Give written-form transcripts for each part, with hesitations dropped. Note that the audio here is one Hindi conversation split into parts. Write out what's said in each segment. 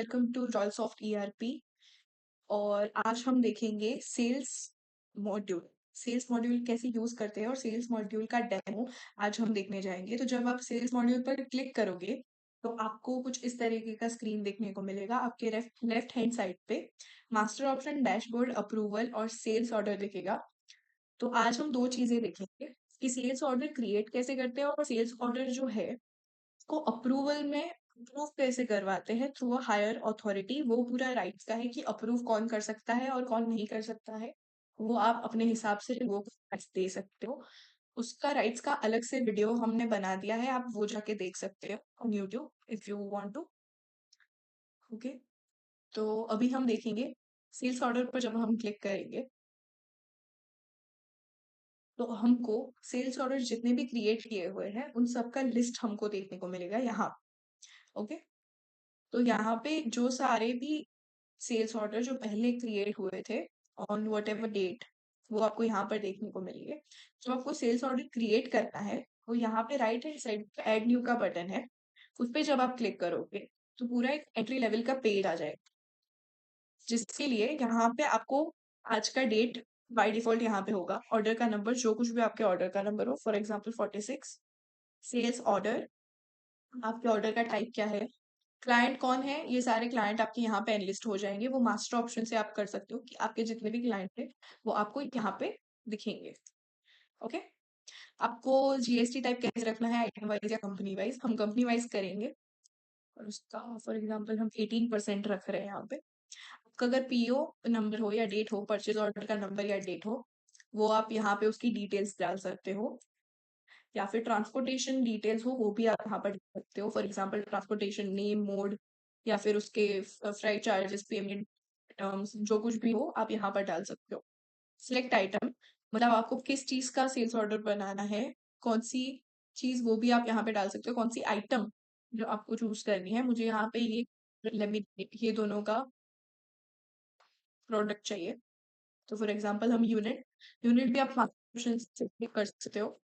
Welcome to रॉयलसॉफ्ट ERP. और आज हम देखेंगे सेल्स मॉड्यूल। सेल्स मॉड्यूल कैसे यूज करते हैं और सेल्स मॉड्यूल का डेमो आज हम देखने जाएंगे। तो जब आप सेल्स मॉड्यूल पर क्लिक करोगे तो आपको कुछ इस तरीके का स्क्रीन देखने को मिलेगा। आपके लेफ्ट हैंड साइड पे मास्टर ऑप्शन, डैशबोर्ड, अप्रूवल और सेल्स ऑर्डर दिखेगा। तो आज हम दो चीजें देखेंगे कि सेल्स ऑर्डर क्रिएट कैसे करते हैं और सेल्स ऑर्डर जो है को अप्रूवल में अप्रूव कैसे करवाते हैं थ्रू अ हायर अथॉरिटी। वो पूरा राइट्स का है कि अप्रूव कौन कर सकता है और कौन नहीं कर सकता है। वो आप अपने हिसाब से वो rights दे सकते हो। उसका राइट्स का अलग से वीडियो हमने बना दिया है, आप वो जाके देख सकते हो on YouTube if you want to. Okay, तो अभी हम देखेंगे सेल्स ऑर्डर पर जब हम क्लिक करेंगे तो हमको सेल्स ऑर्डर जितने भी क्रिएट किए हुए हैं उन सबका लिस्ट हमको देखने को मिलेगा यहाँ। ओके, तो यहाँ पे जो सारे भी सेल्स ऑर्डर जो पहले क्रिएट हुए थे ऑन वट एवर डेट, वो आपको यहाँ पर देखने को मिलेंगे। जो आपको सेल्स ऑर्डर क्रिएट करना है वो यहाँ पे राइट हैंड साइड पे ऐड न्यू का बटन है। उस पे जब आप क्लिक करोगे तो पूरा एक एंट्री लेवल का पेज आ जाएगा, जिसके लिए यहाँ पे आपको आज का डेट बाय डिफॉल्ट यहाँ पे होगा। ऑर्डर का नंबर, जो कुछ भी आपके ऑर्डर का नंबर हो, फॉर एग्जाम्पल 46। सेल्स ऑर्डर, आपके ऑर्डर का टाइप क्या है, क्लाइंट कौन है, ये सारे क्लाइंट आपके यहाँ पे एनलिस्ट हो जाएंगे। वो मास्टर ऑप्शन से आप कर सकते हो कि आपके जितने भी क्लाइंट थे वो आपको यहाँ पे दिखेंगे। ओके, आपको जीएसटी टाइप कैसे रखना है, आइटम वाइज या कंपनी वाइज। हम कंपनी वाइज करेंगे और उसका फॉर एग्जांपल हम 18% रख रहे हैं यहाँ पे। आपका अगर पीओ नंबर हो या डेट हो, परचेज ऑर्डर का नंबर या डेट हो, वो आप यहाँ पे उसकी डिटेल्स डाल सकते हो। या फिर ट्रांसपोर्टेशन डिटेल्स हो वो भी आप यहाँ पर डाल सकते हो। For example transportation name, mode या फिर उसके फ्राइट चार्जेस, पेमेंट टर्म्स, जो कुछ भी हो आप यहाँ पर डाल सकते हो। सिलेक्ट आइटम, मतलब आपको किस चीज का सेल्स ऑर्डर बनाना है, कौन सी चीज, वो भी आप यहाँ पे डाल सकते हो। कौन सी आइटम जो आपको चूज करनी है, मुझे यहाँ पे ये दोनों का प्रोडक्ट चाहिए। तो फॉर एग्जांपल हम यूनिट यूनिट भी आप ऑप्शन से कर सकते हो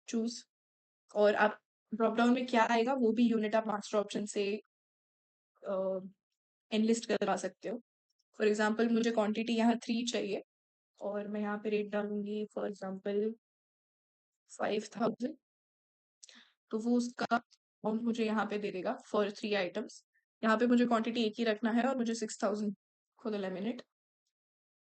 चूज। और आप ड्रॉप डाउन में क्या आएगा वो भी यूनिट आप मास्टर ऑप्शन से एनलिस्ट करवा सकते हो। फॉर एग्जांपल मुझे क्वांटिटी यहाँ 3 चाहिए और मैं यहाँ पे रेट डालूंगी फॉर एग्जांपल 5000। तो वो उसका अमाउंट मुझे यहाँ पे दे देगा फॉर 3 आइटम्स। यहाँ पे मुझे क्वांटिटी एक ही रखना है और मुझे 6000 खुद लेमिनेट,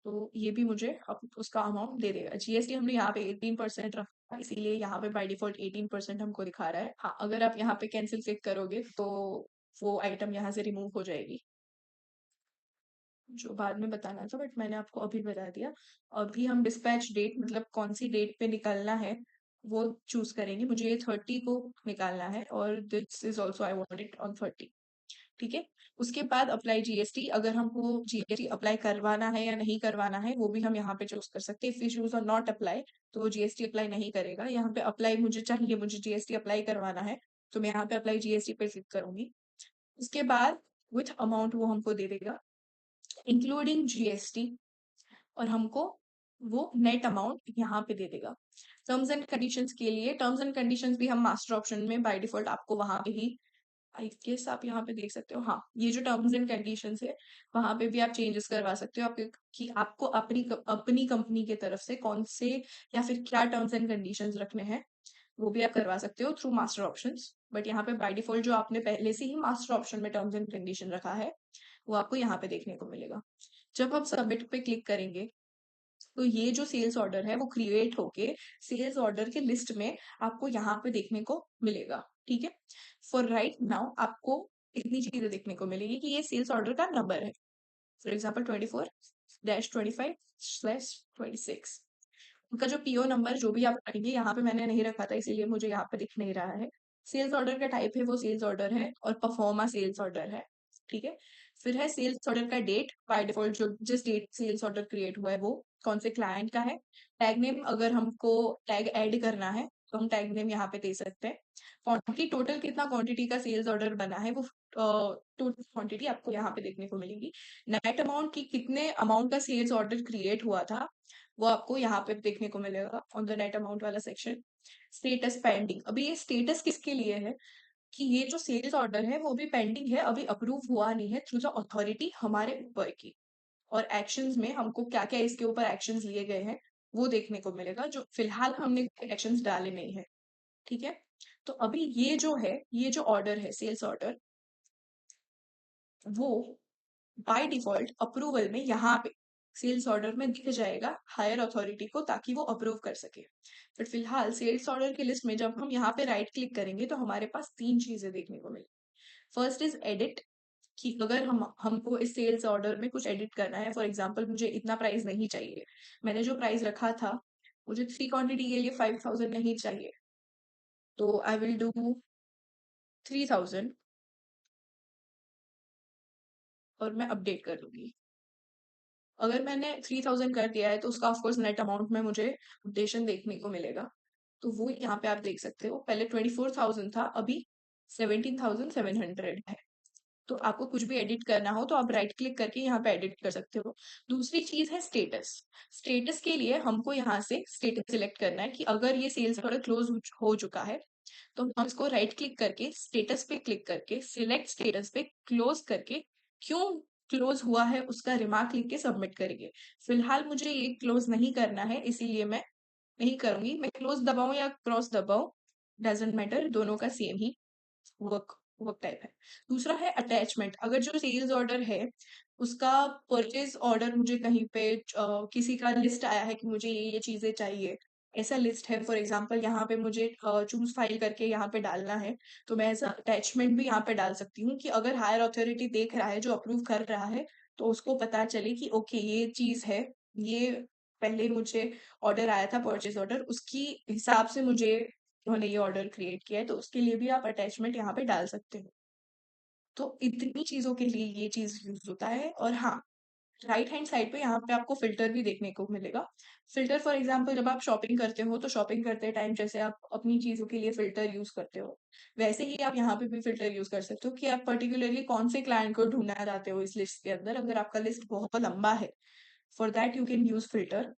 तो ये भी मुझे अब उसका अमाउंट दे देगा। जीएसटी हमने यहाँ पे 18% रखा है, इसीलिए यहाँ पे बाय डिफॉल्ट 18% हमको दिखा रहा है। हाँ, अगर आप यहाँ पे कैंसिल क्लिक करोगे तो वो आइटम यहाँ से रिमूव हो जाएगी, जो बाद में बताना था बट मैंने आपको अभी बता दिया। अभी हम डिस्पैच डेट, मतलब कौन सी डेट पे निकलना है वो चूज करेंगे। मुझे ये 30 को निकालना है और this is also I want it on 30। ठीक है, उसके बाद अप्लाई जीएसटी। अगर हमको जीएसटी अप्लाई करवाना है या नहीं करवाना है वो भी हम यहाँ पे चूज कर सकते हैं। इफ यू चूज और नॉट अप्लाई तो वो जीएसटी अप्लाई नहीं करेगा। यहाँ पे अप्लाई मुझे चाहिए, मुझे जीएसटी अप्लाई करवाना है, तो मैं यहाँ पे अप्लाई जीएसटी पे क्लिक करूंगी। उसके बाद विथ अमाउंट वो हमको दे देगा इंक्लूडिंग जीएसटी, और हमको वो नेट अमाउंट यहाँ पे दे देगा। टर्म्स एंड कंडीशंस के लिए, टर्म्स एंड कंडीशंस भी हम मास्टर ऑप्शन में बाय डिफॉल्ट आपको वहां पे ही, आई गेस आप यहाँ पे देख सकते हो। हाँ, ये जो टर्म्स एंड कंडीशंस है वहां पे भी आप चेंजेस करवा सकते हो आपके, कि आपको अपनी कंपनी की तरफ से कौन से या फिर क्या टर्म्स एंड कंडीशंस रखने हैं वो भी आप करवा सकते हो थ्रू मास्टर ऑप्शंस। बट यहाँ पे बाय डिफॉल्ट जो आपने पहले से ही मास्टर ऑप्शन में टर्म्स एंड कंडीशन रखा है वो आपको यहाँ पे देखने को मिलेगा। जब आप सबमिट पे क्लिक करेंगे तो ये जो सेल्स ऑर्डर है वो क्रिएट होके सेल्स ऑर्डर के लिस्ट में आपको यहाँ पे देखने को मिलेगा। ठीक है, फॉर राइट नाउ आपको इतनी चीजें देखने को मिलेगी कि ये सेल्स ऑर्डर का नंबर है। For example 24-25/26। उनका जो पीओ नंबर जो भी आप रखेंगे, यहाँ पे मैंने नहीं रखा था इसीलिए मुझे यहाँ पे दिख नहीं रहा है। सेल्स ऑर्डर का टाइप है वो सेल्स ऑर्डर है और परफॉर्मा सेल्स ऑर्डर है। ठीक है, फिर है सेल्स ऑर्डर का डेट, बाय डिफॉल्ट जो जिस डेट सेल्स ऑर्डर क्रिएट हुआ है वो कौन से क्लाइंट का है। टैग नेम, अगर हमको टैग ऐड करना है तो हम टैग नेम यहाँ पे दे सकते हैं। क्वांटिटी, टोटल कितना क्वांटिटी का सेल्स ऑर्डर बना है वो टोटल क्वांटिटी आपको यहाँ पे देखने को मिलेगी। नेट अमाउंट की कितने अमाउंट का सेल्स ऑर्डर क्रिएट हुआ था वो आपको यहाँ पे देखने को मिलेगा ऑन द नेट अमाउंट वाला सेक्शन। स्टेटस पेंडिंग, अभी ये स्टेटस किसके लिए है कि ये जो सेल्स ऑर्डर है वो भी पेंडिंग है, अभी अप्रूव हुआ नहीं है थ्रू द अथॉरिटी हमारे ऊपर की। और एक्शंस में हमको क्या-क्या इसके ऊपर एक्शंस लिए गए हैं, वो देखने को मिलेगा, जो फिलहाल हमने एक्शंस डाले नहीं है, ठीक है? तो अभी ये जो है, ये जो ऑर्डर है सेल्स ऑर्डर, वो बाय डिफॉल्ट अप्रूवल में यहाँ पे सेल्स ऑर्डर में दिख जाएगा हायर अथॉरिटी को, ताकि वो अप्रूव कर सके। बट फिलहाल सेल्स ऑर्डर की लिस्ट में जब हम यहाँ पे राइट क्लिक करेंगे तो हमारे पास 3 चीजें देखने को मिलेगी। फर्स्ट इज एडिट, कि अगर हम हमको इस सेल्स ऑर्डर में कुछ एडिट करना है, फॉर एग्जांपल मुझे इतना प्राइस नहीं चाहिए, मैंने जो प्राइस रखा था, मुझे 3 क्वांटिटी के लिए 5000 नहीं चाहिए, तो आई विल डू 3000 और मैं अपडेट कर दूंगी। अगर मैंने 3000 कर दिया है तो उसका ऑफकोर्स नेट अमाउंट में मुझे अपडेशन देखने को मिलेगा। तो वो यहाँ पे आप देख सकते हो, पहले 24,000 था, अभी 17,700 है। तो आपको कुछ भी एडिट करना हो तो आप राइट क्लिक करके यहाँ पे एडिट कर सकते हो। दूसरी चीज है स्टेटस। स्टेटस के लिए हमको यहाँ से स्टेटस सिलेक्ट करना है कि अगर ये सेल्स ऑर्डर क्लोज हो चुका है तो हम इसको राइट क्लिक करके स्टेटस पे क्लिक करके सिलेक्ट स्टेटस पे क्लोज करके क्यों क्लोज हुआ है उसका रिमार्क लिख के सबमिट करेंगे। फिलहाल मुझे ये क्लोज नहीं करना है, इसीलिए मैं नहीं करूंगी। मैं क्लोज दबाऊं या क्रॉस दबाऊं, डजेंट मैटर, दोनों का सेम ही वर्क वर्क टाइप है। दूसरा है अटैचमेंट। अगर जो सेल्स ऑर्डर है उसका परचेज ऑर्डर मुझे कहीं पे किसी का लिस्ट आया है कि मुझे ये चीजें चाहिए, ऐसा लिस्ट है, फॉर एग्जांपल यहाँ पे मुझे चूज फाइल करके यहाँ पे डालना है, तो मैं ऐसा अटैचमेंट भी यहाँ पे डाल सकती हूँ कि अगर हायर अथॉरिटी देख रहा है, जो अप्रूव कर रहा है, तो उसको पता चले कि ओके ये चीज है, ये पहले मुझे ऑर्डर आया था परचेज ऑर्डर, उसकी हिसाब से मुझे उन्होंने ये ऑर्डर क्रिएट किया है, तो उसके लिए भी आप अटैचमेंट यहाँ पे डाल सकते हो। तो इतनी चीजों के लिए ये चीज यूज होता है। और हाँ, राइट हैंड साइड पे यहाँ पे आपको फिल्टर भी देखने को मिलेगा। फिल्टर फॉर एग्जांपल जब आप शॉपिंग करते हो तो शॉपिंग करते टाइम जैसे आप अपनी चीजों के लिए फिल्टर यूज करते हो, वैसे ही आप यहाँ पे भी फिल्टर यूज कर सकते हो कि आप पर्टिकुलरली कौन से क्लाइंट को ढूंढना चाहते हो इस लिस्ट के अंदर। अगर आपका लिस्ट बहुत लंबा है, for that you can use filter.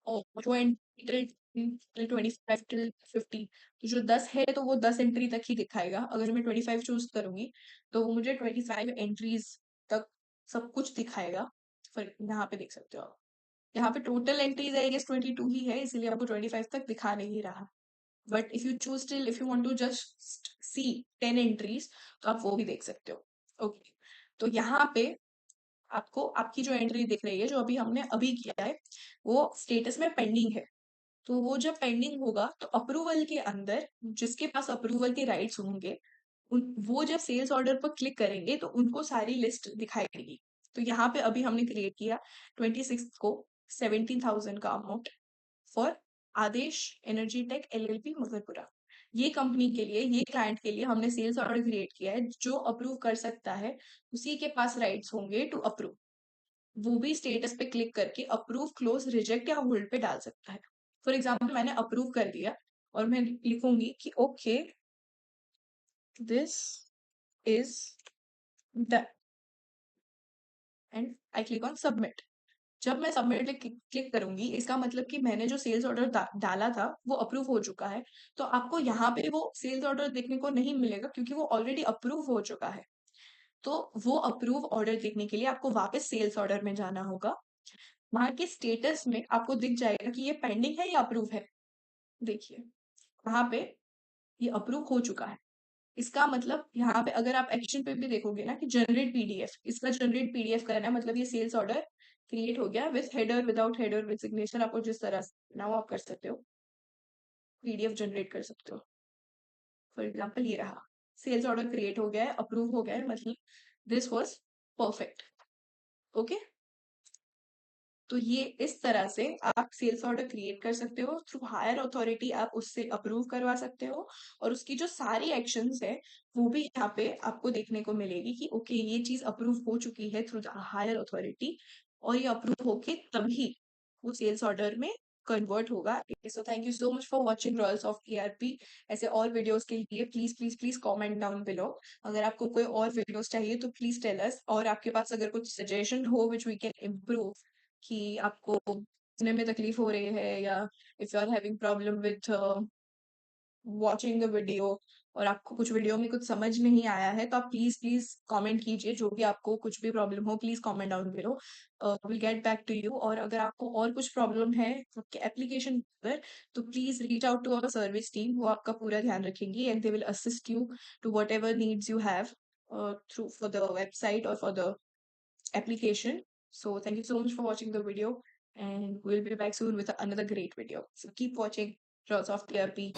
और जो एंट्री टिल 25 टिल 50, तो जो 10 है तो वो 10 एंट्री तक ही दिखाएगा। अगर मैं 25 चूज करूंगी तो वो मुझे 25 एंट्रीज तक सब कुछ दिखाएगा। फिर यहाँ पे देख सकते हो आप, यहाँ पे टोटल एंट्रीज आई गेस 22 ही है, इसीलिए आपको 25 तक दिखा नहीं रहा। But if you choose till, if you want to just see 10 entries, तो आप वो भी देख सकते हो। ओके, तो यहाँ पे आपको आपकी जो एंट्री दिख रही है, जो अभी हमने अभी किया है, वो स्टेटस में पेंडिंग है। तो वो जब पेंडिंग होगा तो अप्रूवल के अंदर जिसके पास अप्रूवल के राइट्स होंगे, वो जब सेल्स ऑर्डर पर क्लिक करेंगे तो उनको सारी लिस्ट दिखाई देगी। तो यहाँ पे अभी हमने क्रिएट किया 26 को 17,000 का amount for Aadesh energy tech LLP Magarpura. ये कंपनी के लिए, ये क्लाइंट के लिए हमने सेल्स ऑर्डर क्रिएट किया है। जो अप्रूव कर सकता है उसी के पास राइट्स होंगे टू अप्रूव। वो भी स्टेटस पे क्लिक करके अप्रूव, क्लोज, रिजेक्ट या होल्ड पे डाल सकता है। फॉर एग्जाम्पल मैंने अप्रूव कर दिया और मैं लिखूंगी कि okay this is done and I click on submit. जब मैं सबमिट क्लिक करूंगी, इसका मतलब कि मैंने जो सेल्स ऑर्डर डाला था वो अप्रूव हो चुका है। तो आपको यहाँ पे वो सेल्स ऑर्डर देखने को नहीं मिलेगा क्योंकि वो ऑलरेडी अप्रूव हो चुका है। तो वो अप्रूव ऑर्डर देखने के लिए आपको वापस सेल्स ऑर्डर में जाना होगा। वहां के स्टेटस में आपको दिख जाएगा कि ये पेंडिंग है या अप्रूव है। देखिए वहां पे ये अप्रूव हो चुका है। इसका मतलब यहाँ पे अगर आप एक्शन पे भी देखोगे ना कि जनरेट पीडीएफ, इसका जनरेट पीडीएफ करना है, मतलब ये सेल्स ऑर्डर क्रिएट हो गया with header, without header, with signature, आपको जिस तरह से ना वो आप कर सकते हो, पीडीएफ जनरेट कर सकते हो। फॉर एग्जाम्पल ये रहा, सेल्स ऑर्डर क्रिएट हो गया है, अप्रूव हो गया है, मतलब दिस वॉज परफेक्ट। ओके, तो ये इस तरह से आप सेल्स ऑर्डर क्रिएट कर सकते हो थ्रू हायर अथॉरिटी, आप उससे अप्रूव करवा सकते हो और उसकी जो सारी एक्शंस है वो भी यहाँ पे आपको देखने को मिलेगी कि ओके ये चीज अप्रूव हो चुकी है थ्रू द हायर अथॉरिटी, और ये अप्रूव होके तभी वो सेल्स ऑर्डर में कन्वर्ट होगा। So thank you so much for watching Royals of TRP. ऐसे और वीडियोस के लिए please please please comment down below. अगर आपको कोई और वीडियोस चाहिए तो प्लीज टेल अस, और आपके पास अगर कुछ सजेशन हो विच वी कैन इम्प्रूव, कि आपको सुनने में तकलीफ हो रही है, या if you are having problem with watching the video और आपको कुछ वीडियो में कुछ समझ नहीं आया है, तो आप प्लीज कमेंट कीजिए। जो भी आपको कुछ भी प्रॉब्लम हो, please comment down below, will get back to you. और अगर आपको और कुछ प्रॉब्लम है आपके एप्लीकेशन पर, तो please reach out to our service team. वो आपका पूरा ध्यान रखेंगी and they will assist you to whatever needs you have through for the website और for the application. So thank you so much for watching the video, and we'll be back soon with another great video. So keep watching Draws of TRP.